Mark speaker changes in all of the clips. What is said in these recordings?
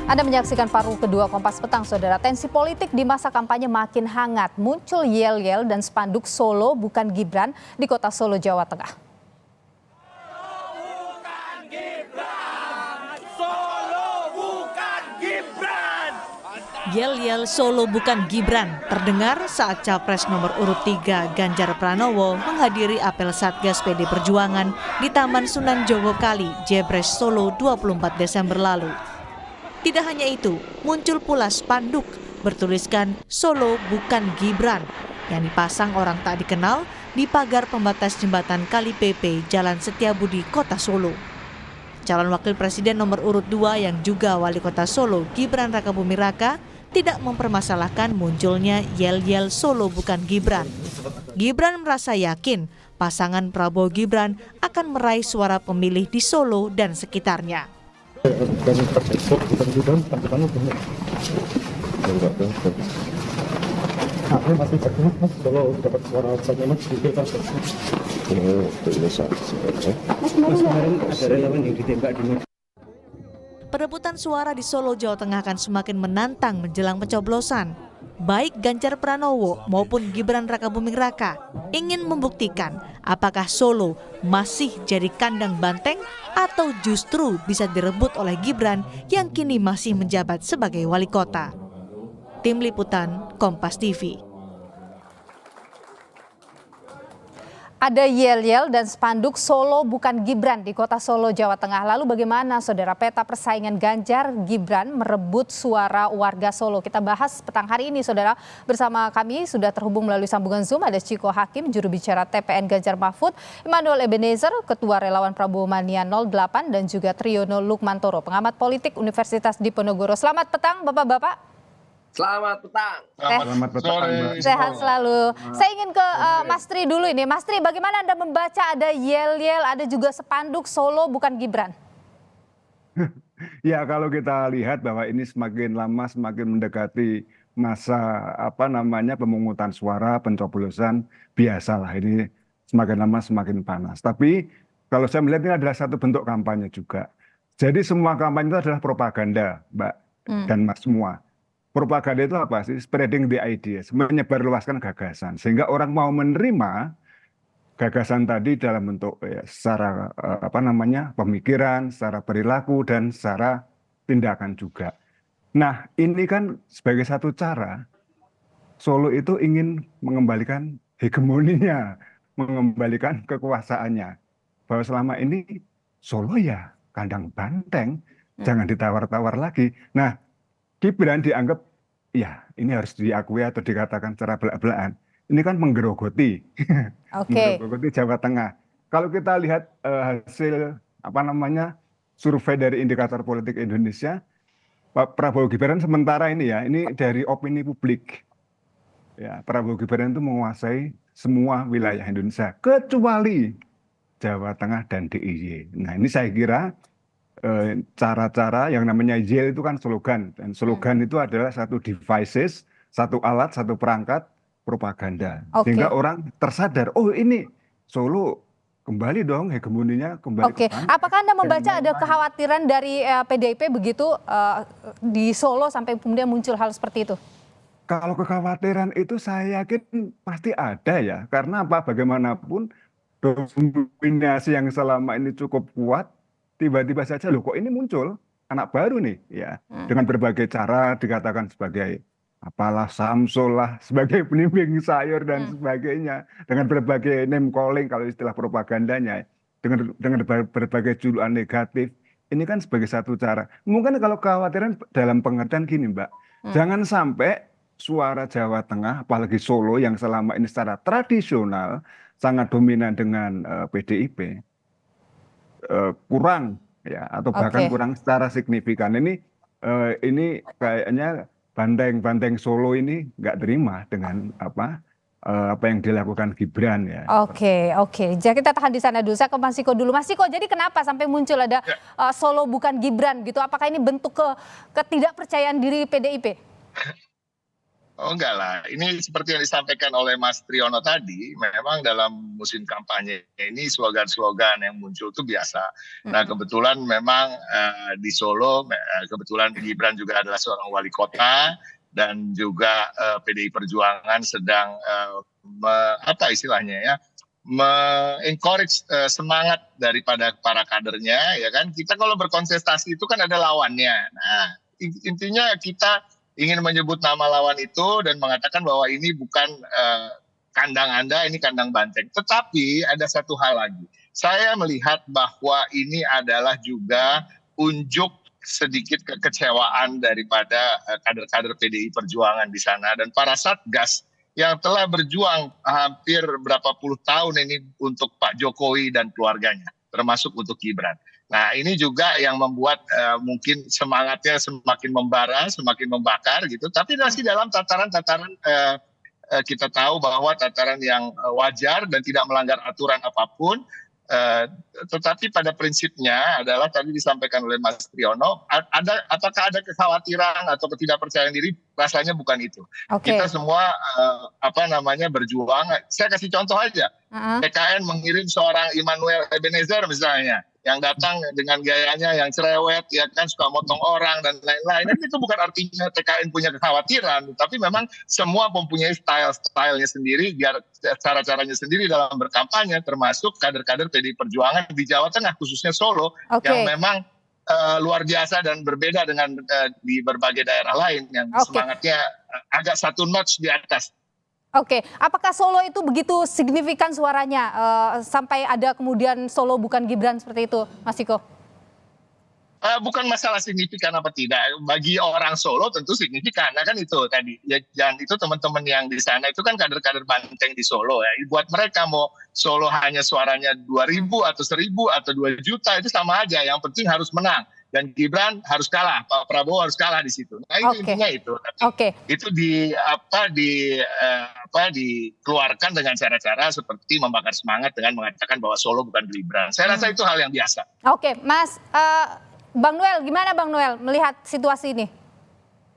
Speaker 1: Anda menyaksikan paruh kedua Kompas Petang, Saudara. Tensi politik di masa kampanye makin hangat. Muncul yel-yel dan spanduk Solo bukan Gibran di kota Solo, Jawa Tengah.
Speaker 2: Yel-yel Solo bukan Gibran terdengar saat Capres nomor urut 3 Ganjar Pranowo menghadiri apel Satgas PD Perjuangan di Taman Sunan Jogokali, Jebres, Solo 24 Desember lalu. Tidak hanya itu, muncul pula spanduk bertuliskan Solo bukan Gibran yang dipasang orang tak dikenal di pagar pembatas jembatan Kali PP Jalan Setiabudi, Kota Solo. Calon Wakil Presiden nomor urut 2 yang juga Wali Kota Solo, Gibran Rakabuming Raka, tidak mempermasalahkan munculnya yel-yel Solo bukan Gibran. Gibran merasa yakin pasangan Prabowo Gibran akan meraih suara pemilih di Solo dan sekitarnya. Perebutan suara di Solo, Jawa Tengah akan semakin menantang menjelang pencoblosan. Baik Ganjar Pranowo maupun Gibran Rakabuming Raka ingin membuktikan apakah Solo masih jadi kandang banteng atau justru bisa direbut oleh Gibran yang kini masih menjabat sebagai wali kota. Tim Liputan Kompas TV.
Speaker 1: Ada yel-yel dan spanduk Solo bukan Gibran di kota Solo, Jawa Tengah. Lalu bagaimana, Saudara, peta persaingan Ganjar Gibran merebut suara warga Solo? Kita bahas petang hari ini, Saudara. Bersama kami sudah terhubung melalui sambungan Zoom ada Ciko Hakim, juru bicara TPN Ganjar Mahfud, Emmanuel Ebenezer, Ketua Relawan Prabowo Mania 08, dan juga Triyono Lukmantoro, pengamat politik Universitas Diponegoro. Selamat petang, Bapak-bapak.
Speaker 3: Selamat petang.
Speaker 4: Selamat petang.
Speaker 1: Sehat selalu. Saya ingin ke Mas Tri dulu ini. Mas Tri, bagaimana Anda membaca ada yel-yel, ada juga spanduk Solo bukan Gibran?
Speaker 4: Ya, kalau kita lihat bahwa ini semakin lama semakin mendekati masa pemungutan suara, pencoblosan, biasalah ini semakin lama semakin panas. Tapi kalau saya melihat ini adalah satu bentuk kampanye juga. Jadi semua kampanye itu adalah propaganda, Mbak dan Mas semua. Propaganda itu apa sih? Spreading the ideas, menyebarluaskan gagasan. Sehingga orang mau menerima gagasan tadi dalam bentuk secara pemikiran, secara perilaku, dan secara tindakan juga. Nah, ini kan sebagai satu cara, Solo itu ingin mengembalikan hegemoninya, mengembalikan kekuasaannya. Bahwa selama ini Solo ya kandang banteng, jangan ditawar-tawar lagi. Nah, Gibran dianggap, ya ini harus diakui atau dikatakan secara belak-belakan, ini kan menggerogoti, menggerogoti Jawa Tengah. Kalau kita lihat hasil survei dari Indikator Politik Indonesia, Pak Prabowo Gibran sementara ini ini dari opini publik. Ya, Prabowo Gibran itu menguasai semua wilayah Indonesia, kecuali Jawa Tengah dan DIY. Nah, ini saya kira cara-cara yang namanya yel itu kan slogan, dan slogan itu adalah satu devices, satu alat, satu perangkat propaganda, sehingga orang tersadar, oh ini Solo kembali dong hegemoninya kembali.
Speaker 1: Oke, apakah Anda membaca ada kekhawatiran dari PDIP begitu di Solo sampai kemudian muncul hal seperti itu?
Speaker 4: Kalau kekhawatiran itu saya yakin pasti ada ya, karena apa, bagaimanapun dominasi yang selama ini cukup kuat, tiba-tiba saja loh kok ini muncul anak baru nih ya, dengan berbagai cara dikatakan sebagai apalah Samsul lah, sebagai penimbing sayur dan sebagainya, dengan berbagai name calling kalau istilah propagandanya, dengan berbagai julukan negatif. Ini kan sebagai satu cara. Mungkin kalau kekhawatiran dalam pengertian gini, Mbak, jangan sampai suara Jawa Tengah, apalagi Solo yang selama ini secara tradisional sangat dominan dengan PDIP, kurang ya, atau bahkan kurang secara signifikan. Ini kayaknya banteng Solo ini nggak terima dengan apa yang dilakukan Gibran ya.
Speaker 1: Oke. Jadi kita tahan di sana dulu. Saya ke Mas Ciko dulu. Mas Ciko, jadi kenapa sampai muncul ada Solo bukan Gibran gitu? Apakah ini bentuk ketidakpercayaan diri PDIP?
Speaker 5: Oh enggak lah, ini seperti yang disampaikan oleh Mas Triono tadi, memang dalam musim kampanye ini slogan-slogan yang muncul itu biasa. Nah kebetulan memang di Solo, kebetulan Gibran juga adalah seorang wali kota, dan juga PDI Perjuangan sedang apa istilahnya ya, me-encourage semangat daripada para kadernya, ya kan. Kita kalau berkontestasi itu kan ada lawannya. Nah intinya kita ingin menyebut nama lawan itu dan mengatakan bahwa ini bukan kandang Anda, ini kandang banteng. Tetapi ada satu hal lagi. Saya melihat bahwa ini adalah juga unjuk sedikit kekecewaan daripada kader-kader PDI Perjuangan di sana dan para satgas yang telah berjuang hampir berapa puluh tahun ini untuk Pak Jokowi dan keluarganya, termasuk untuk Gibran. Nah ini juga yang membuat mungkin semangatnya semakin membara, semakin membakar gitu. Tapi masih dalam tataran-tataran kita tahu bahwa tataran yang wajar dan tidak melanggar aturan apapun. Tetapi pada prinsipnya adalah tadi disampaikan oleh Mas Triono, apakah ada kekhawatiran atau ketidakpercayaan diri? Rasanya bukan itu. Kita semua berjuang. Saya kasih contoh aja. PKN mengirim seorang Immanuel Ebenezer misalnya, yang datang dengan gayanya yang cerewet, ya kan, suka motong orang dan lain-lain. Itu bukan artinya TKN punya kekhawatiran, tapi memang semua mempunyai style-stylenya sendiri, biar cara-caranya sendiri dalam berkampanye, termasuk kader-kader PDI Perjuangan di Jawa Tengah, khususnya Solo, yang memang luar biasa dan berbeda dengan di berbagai daerah lain yang semangatnya agak satu notch di atas.
Speaker 1: Oke, apakah Solo itu begitu signifikan suaranya sampai ada kemudian Solo bukan Gibran seperti itu, Mas Ciko?
Speaker 5: Bukan masalah signifikan apa tidak. Bagi orang Solo tentu signifikan. Nah kan itu tadi. Ya, dan itu teman-teman yang di sana itu kan kader-kader banteng di Solo ya. Buat mereka mau Solo hanya suaranya 2.000 atau 1.000 atau 2 juta itu sama aja. Yang penting harus menang. Dan Gibran harus kalah, Pak Prabowo harus kalah di situ. Nah itu intinya itu. Itu dikeluarkan dengan cara-cara seperti membakar semangat dengan mengatakan bahwa Solo bukan Gibran. Saya rasa itu hal yang biasa.
Speaker 1: Oke, Mas Bang Noel, gimana Bang Noel melihat situasi ini?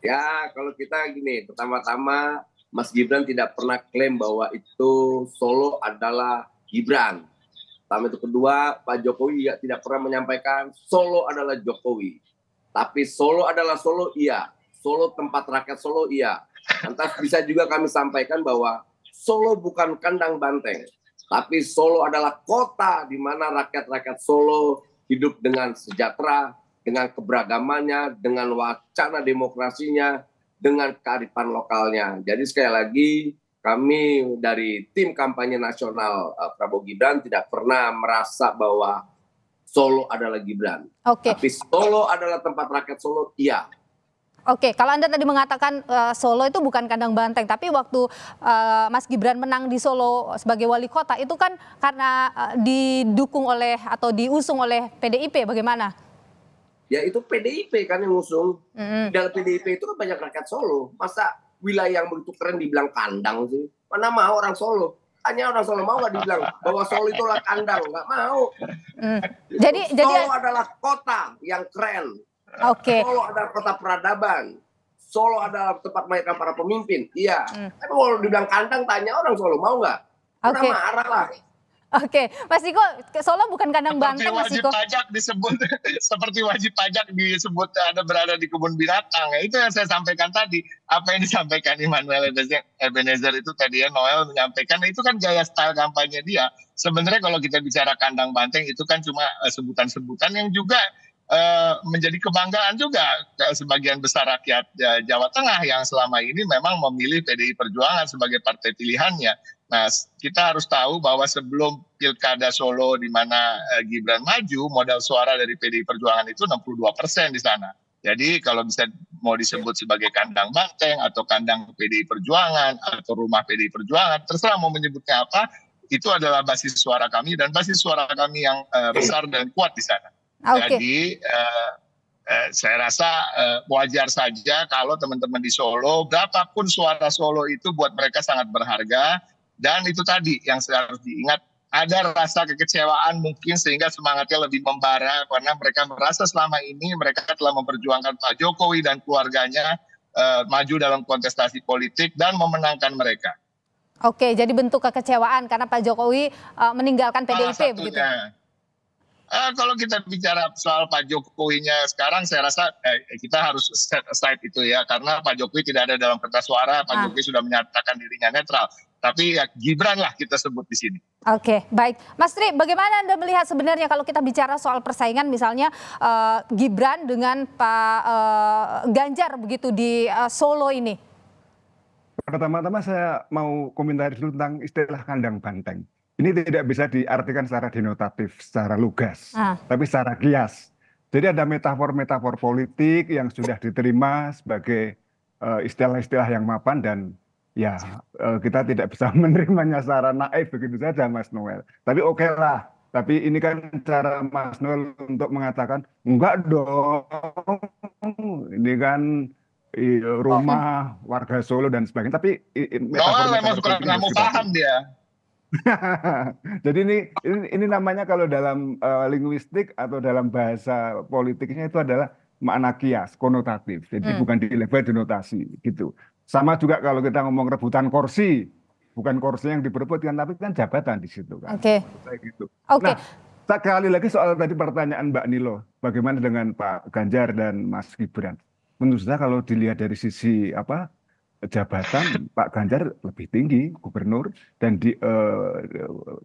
Speaker 3: Ya kalau kita gini, pertama-tama Mas Gibran tidak pernah klaim bahwa itu Solo adalah Gibran. Itu kedua, Pak Jokowi ya tidak pernah menyampaikan Solo adalah Jokowi. Tapi Solo adalah Solo, iya. Solo tempat rakyat Solo, iya. Lantas bisa juga kami sampaikan bahwa Solo bukan kandang banteng. Tapi Solo adalah kota di mana rakyat-rakyat Solo hidup dengan sejahtera, dengan keberagamannya, dengan wacana demokrasinya, dengan kearifan lokalnya. Jadi sekali lagi, kami dari tim kampanye nasional Prabowo Gibran tidak pernah merasa bahwa Solo adalah Gibran. Tapi Solo adalah tempat rakyat Solo, iya.
Speaker 1: Oke, kalau Anda tadi mengatakan Solo itu bukan kandang banteng, tapi waktu Mas Gibran menang di Solo sebagai wali kota itu kan karena didukung oleh atau diusung oleh PDIP, bagaimana?
Speaker 3: Ya itu PDIP kan yang ngusung. Dalam PDIP itu kan banyak rakyat Solo. Masa wilayah yang begitu keren dibilang kandang sih? Mana mau orang Solo? Hanya orang Solo mau nggak dibilang bahwa Solo itulah kandang? Nggak mau. Solo adalah kota yang keren. Solo adalah kota peradaban. Solo adalah tempat melahirkan para pemimpin. Iya. Tapi kalau dibilang kandang, tanya orang Solo mau nggak? Karena marah lah.
Speaker 1: Mas Ciko, Solo bukan kandang banteng, Mas Ciko.
Speaker 5: Seperti wajib pajak disebut ada berada di kebun binatang. Itu yang saya sampaikan tadi. Apa yang disampaikan Immanuel Ebenezer itu tadi ya, Noel menyampaikan, itu kan gaya style kampanye dia. Sebenarnya kalau kita bicara kandang banteng itu kan cuma sebutan-sebutan yang juga menjadi kebanggaan juga sebagian besar rakyat Jawa Tengah yang selama ini memang memilih PDI Perjuangan sebagai partai pilihannya. Nah, kita harus tahu bahwa sebelum Pilkada Solo di mana Gibran maju, modal suara dari PDI Perjuangan itu 62% di sana. Jadi kalau bisa mau disebut sebagai kandang banteng atau kandang PDI Perjuangan atau rumah PDI Perjuangan, terserah mau menyebutnya apa, itu adalah basis suara kami dan basis suara kami yang besar dan kuat di sana. Jadi saya rasa wajar saja kalau teman-teman di Solo, berapapun suara Solo itu buat mereka sangat berharga. Dan itu tadi yang harus diingat, ada rasa kekecewaan mungkin sehingga semangatnya lebih membara karena mereka merasa selama ini mereka telah memperjuangkan Pak Jokowi dan keluarganya maju dalam kontestasi politik dan memenangkan mereka.
Speaker 1: Oke, jadi bentuk kekecewaan karena Pak Jokowi meninggalkan
Speaker 5: Salah
Speaker 1: PDIP begitu.
Speaker 5: satunya. Kalau kita bicara soal Pak Jokowinya sekarang, saya rasa kita harus set aside itu ya, karena Pak Jokowi tidak ada dalam kertas suara. Pak Jokowi sudah menyatakan dirinya netral. Tapi ya Gibran lah kita sebut di sini.
Speaker 1: Oke, baik. Mas Tri, bagaimana Anda melihat sebenarnya kalau kita bicara soal persaingan misalnya Gibran dengan Pak Ganjar begitu di Solo ini?
Speaker 4: Pertama-tama saya mau komentari dulu tentang istilah kandang banteng. Ini tidak bisa diartikan secara denotatif, secara lugas, tapi secara kias. Jadi ada metafor-metafor politik yang sudah diterima sebagai istilah-istilah yang mapan dan ya kita tidak bisa menerimanya secara naif begitu saja, Mas Noel. Tapi oke lah. Tapi ini kan cara Mas Noel untuk mengatakan enggak dong. Ini kan rumah warga Solo dan sebagainya. Tapi
Speaker 5: Noel memang suka kamu paham dia.
Speaker 4: Jadi ini namanya kalau dalam linguistik atau dalam bahasa politiknya itu adalah makna kias, konotatif. Jadi bukan di level denotasi gitu. Sama juga kalau kita ngomong rebutan kursi, bukan kursi yang diperebutkan tapi kan jabatan di situ kan.
Speaker 1: Oke.
Speaker 4: Gitu.
Speaker 1: Oke.
Speaker 4: Nah, sekali lagi soal tadi pertanyaan Mbak Nilo, bagaimana dengan Pak Ganjar dan Mas Gibran? Menurut saya kalau dilihat dari sisi jabatan Pak Ganjar lebih tinggi gubernur dan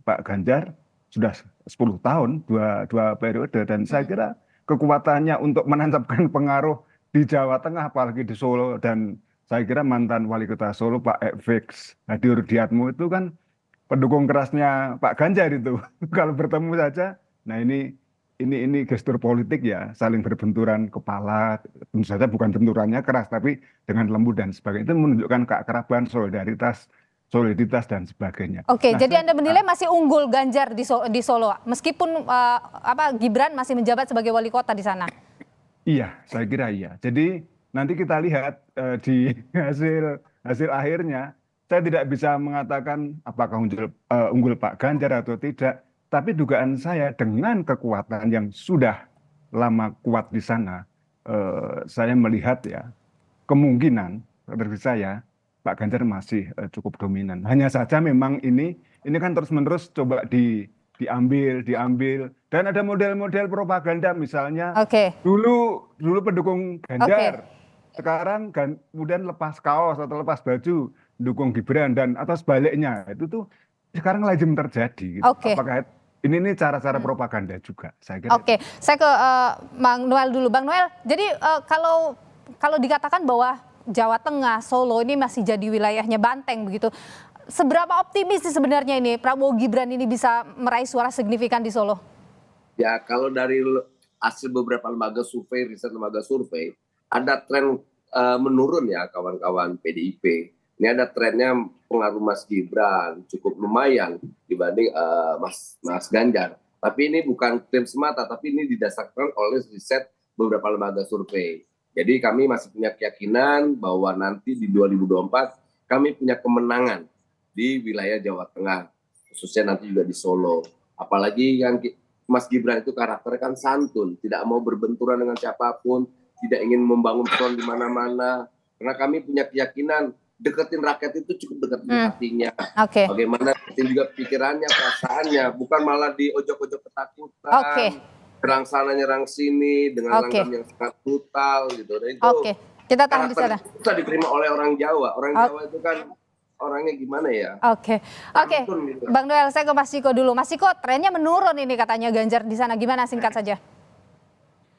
Speaker 4: Pak Ganjar sudah 10 tahun dua periode dan saya kira kekuatannya untuk menancapkan pengaruh di Jawa Tengah apalagi di Solo dan saya kira mantan wali kota Solo Pak Fx Hadi Rudiatmo itu kan pendukung kerasnya Pak Ganjar itu kalau bertemu saja. Nah ini gestur politik ya, saling berbenturan kepala, tentu saja bukan benturannya keras, tapi dengan lembut dan sebagainya. Itu menunjukkan keakraban, soliditas dan sebagainya.
Speaker 1: Oke, jadi Anda menilai masih unggul Ganjar di Solo, meskipun Gibran masih menjabat sebagai wali kota di sana?
Speaker 4: Iya, saya kira iya. Jadi nanti kita lihat di hasil akhirnya, saya tidak bisa mengatakan apakah unggul Pak Ganjar atau tidak. Tapi dugaan saya dengan kekuatan yang sudah lama kuat di sana, saya melihat ya kemungkinan dari saya Pak Ganjar masih cukup dominan. Hanya saja memang ini kan terus-menerus coba diambil dan ada model-model propaganda misalnya dulu pendukung Ganjar, sekarang kemudian lepas kaos atau lepas baju dukung Gibran dan atau sebaliknya itu tuh sekarang lazim terjadi. Gitu. Apakah ini cara-cara propaganda juga, saya kira.
Speaker 1: Oke, saya ke Bang Noel dulu. Bang Noel, jadi kalau dikatakan bahwa Jawa Tengah, Solo ini masih jadi wilayahnya banteng begitu, seberapa optimis sih sebenarnya ini Prabowo Gibran ini bisa meraih suara signifikan di Solo?
Speaker 3: Ya, kalau dari hasil beberapa lembaga survei, riset lembaga survei, ada tren menurun ya kawan-kawan PDIP. Ini ada trennya pengaruh Mas Gibran cukup lumayan dibanding Mas Ganjar. Tapi ini bukan klaim semata, tapi ini didasarkan oleh riset beberapa lembaga survei. Jadi kami masih punya keyakinan bahwa nanti di 2024 kami punya kemenangan di wilayah Jawa Tengah, khususnya nanti juga di Solo. Apalagi yang Mas Gibran itu karakternya kan santun, tidak mau berbenturan dengan siapapun, tidak ingin membangun front di mana-mana. Karena kami punya keyakinan deketin rakyat itu cukup deketin hatinya. Bagaimana deketin juga pikirannya, perasaannya, bukan malah di ojok-ojok ketakutan. Nyerang sana, nyerang sini dengan langgam yang sangat brutal gitu. Dan itu
Speaker 1: kita tahan di sana.
Speaker 3: Bisa diterima oleh orang Jawa. Orang Jawa itu kan orangnya gimana ya?
Speaker 1: Oke. Gitu. Bang Noel, saya ke Mas Ciko dulu. Mas Ciko, trennya menurun ini katanya Ganjar di sana. Gimana singkat saja?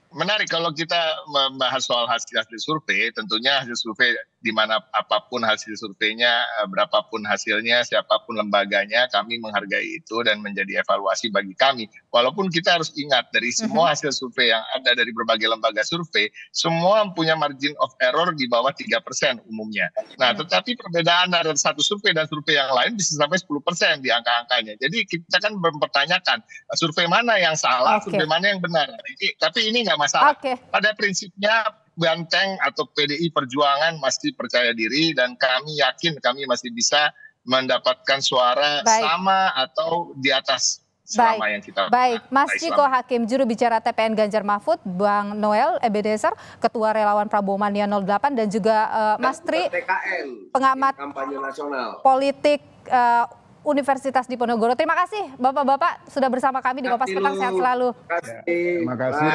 Speaker 5: Menarik kalau kita membahas soal hasil survei, tentunya hasil survei di mana apapun hasil surveinya, berapapun hasilnya, siapapun lembaganya, kami menghargai itu dan menjadi evaluasi bagi kami. Walaupun kita harus ingat dari semua hasil survei yang ada dari berbagai lembaga survei, semua punya margin of error di bawah 3% umumnya. Nah, tetapi perbedaan dari satu survei dan survei yang lain bisa sampai 10% di angka-angkanya. Jadi kita kan mempertanyakan survei mana yang salah, survei mana yang benar. Tapi ini nggak masalah. Pada prinsipnya Banteng atau PDI Perjuangan masih percaya diri dan kami yakin kami masih bisa mendapatkan suara sama atau di atas selama yang kita
Speaker 1: Baik, Mas
Speaker 5: Islam.
Speaker 1: Ciko Hakim, juru bicara TPN Ganjar Mahfud, Bang Noel Ebenezer, Ketua Relawan Prabowo Mania 08, dan juga Mas Tri,
Speaker 3: TKN,
Speaker 1: pengamat
Speaker 3: kampanye nasional.
Speaker 1: politik Universitas Diponegoro. Terima kasih Bapak-bapak sudah bersama kami di Kompas Petang, sehat selalu.
Speaker 3: Terima kasih.
Speaker 4: Terima kasih.